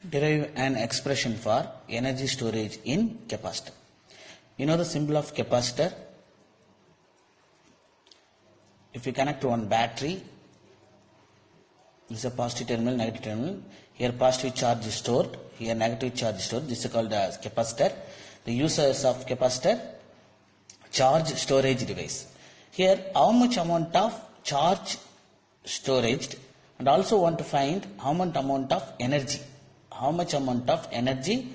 Derive an expression for energy storage in capacitor. You know the symbol of capacitor. If you connect to one battery, this is a positive terminal, negative terminal. Here positive charge is stored, here negative charge is stored. This is called as capacitor. The uses of capacitor: charge storage device. Here how much amount of charge storage, and also want to find how much amount of energy. How much amount of energy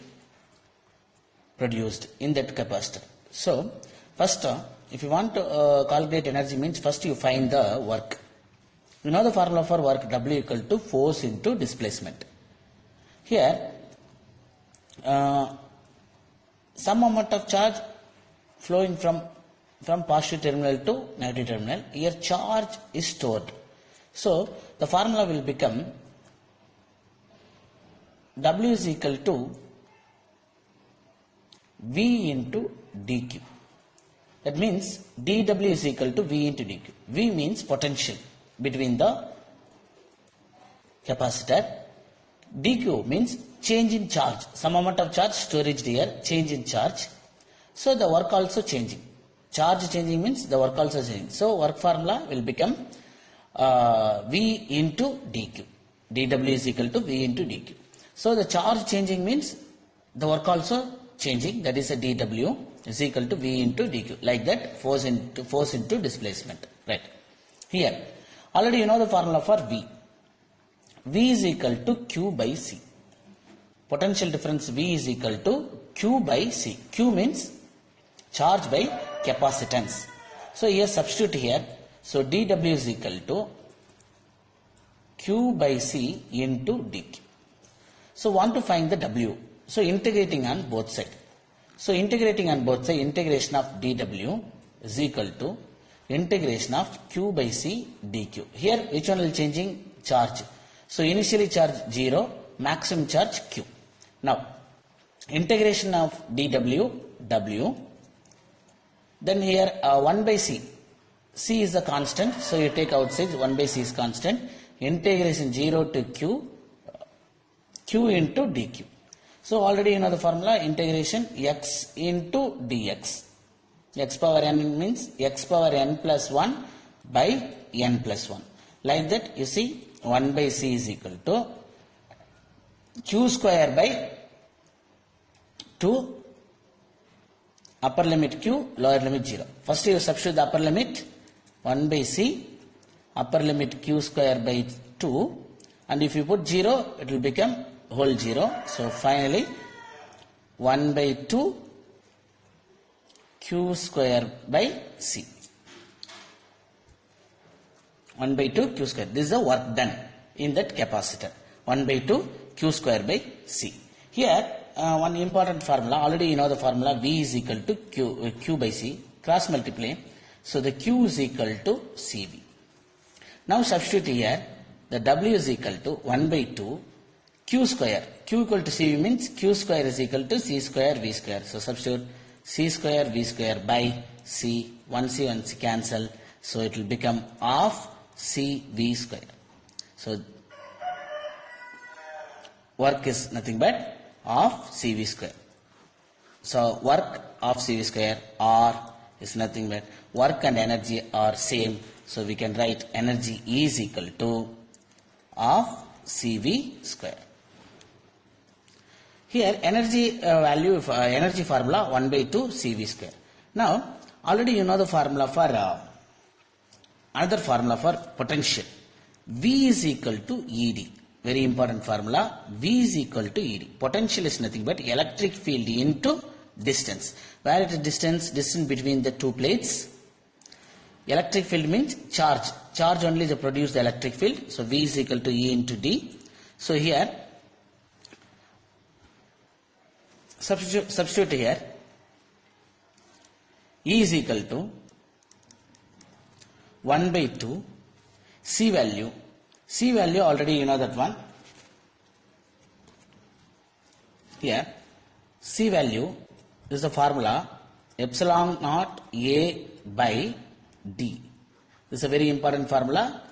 produced in that capacitor. So first if you want to calculate energy, means first you find the work. You know the formula for work: W equal to force into displacement. Here some amount of charge flowing from positive terminal to negative terminal. Here charge is stored. So the formula will become W is equal to V into dQ. That means dW is equal to V into dQ. V means potential between the capacitor. dQ means change in charge. Some amount of charge storage here, change in charge. So the work also changing. Charge changing means the work also changing. So work formula will become V into dQ. dW is equal to V into dQ. So the charge changing means the work also changing. That is a dW is equal to V into dQ. Like that, force into displacement. Right. Here already you know the formula for V. V is equal to Q by C. Potential difference V is equal to Q by C. Q means charge by capacitance. So here substitute here. So dW is equal to Q by C into dQ. So want to find the W. So integrating on both sides. So integrating on both sides, integration of dW is equal to integration of Q by C dQ. Here which one will changing? Charge. So initially charge 0, maximum charge Q. Now integration of dW, W. Then here 1 by C. C is the constant. So you take outside, 1 by C is constant. Integration 0 to Q. Q into dQ. So already you know the formula: integration x into dx. X power n means x power n plus 1 by n plus 1. Like that, you see 1 by C is equal to Q square by 2, upper limit Q, lower limit 0. First you substitute the upper limit 1 by C, upper limit Q square by 2, and if you put 0, it will become whole 0. So finally 1 by 2 Q square by C. 1 by 2 Q square. This is the work done in that capacitor. 1 by 2 Q square by C. Here one important formula, already you know the formula: V is equal to Q by C. Cross multiply. So the Q is equal to CV. Now substitute here. The W is equal to 1 by 2 Q square. Q equal to CV means Q square is equal to C square V square. So substitute C square V square by C. 1C 1C cancel. So it will become half C V square. So work is nothing but half CV square. So work of CV square, R, is nothing but work and energy are same. So we can write energy is equal to half CV square. Here energy value, energy formula 1 by 2 CV square. Now already you know the formula for another formula for potential. V is equal to ED. Very important formula. V is equal to ED. Potential is nothing but electric field into distance. Where it is distance? Distance between the two plates. Electric field means charge. Charge only to produce the electric field. So V is equal to E into D. So here substitute here. E is equal to 1 by 2 C value. C value already you know that one. Here C value is the formula epsilon naught A by D. This is a very important formula.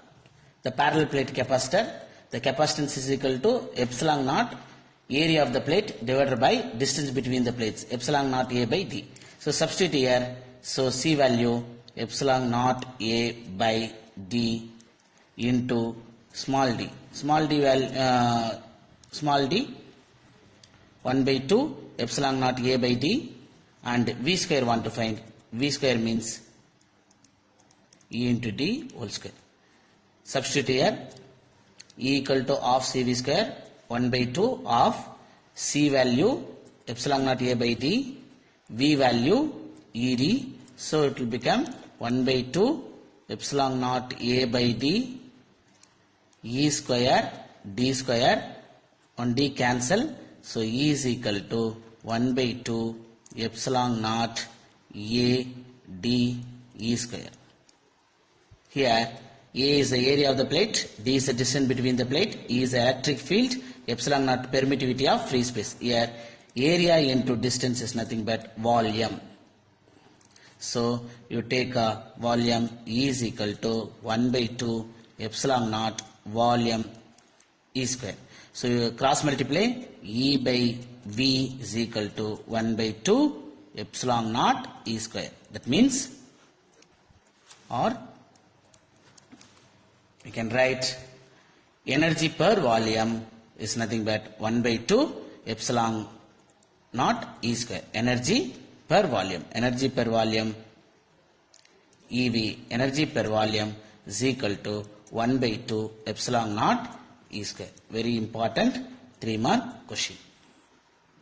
The parallel plate capacitor, the capacitance is equal to epsilon naught area of the plate divided by distance between the plates, epsilon naught A by D. So substitute here, so C value epsilon naught A by D into small d. Small d 1 by 2 epsilon naught A by D, and V square want to find. V square means E into D whole square. Substitute here, E equal to half CV square 1 by 2 of C value epsilon naught A by D, V value ED, so it will become 1 by 2 epsilon naught A by D, E square D square, 1 D cancel, so E is equal to 1 by 2 epsilon naught A D E square. Here A is the area of the plate, D is the distance between the plate, E is the electric field, epsilon naught permittivity of free space. Here area into distance is nothing but volume. So you take a volume, E is equal to 1 by 2 epsilon naught volume E square. So you cross multiply, E by V is equal to 1 by 2 epsilon naught E square. That means, or we can write energy per volume is nothing but 1 by 2 epsilon naught E square. Energy per volume EV, energy per volume is equal to 1 by 2 epsilon naught E square. Very important 3-mark question.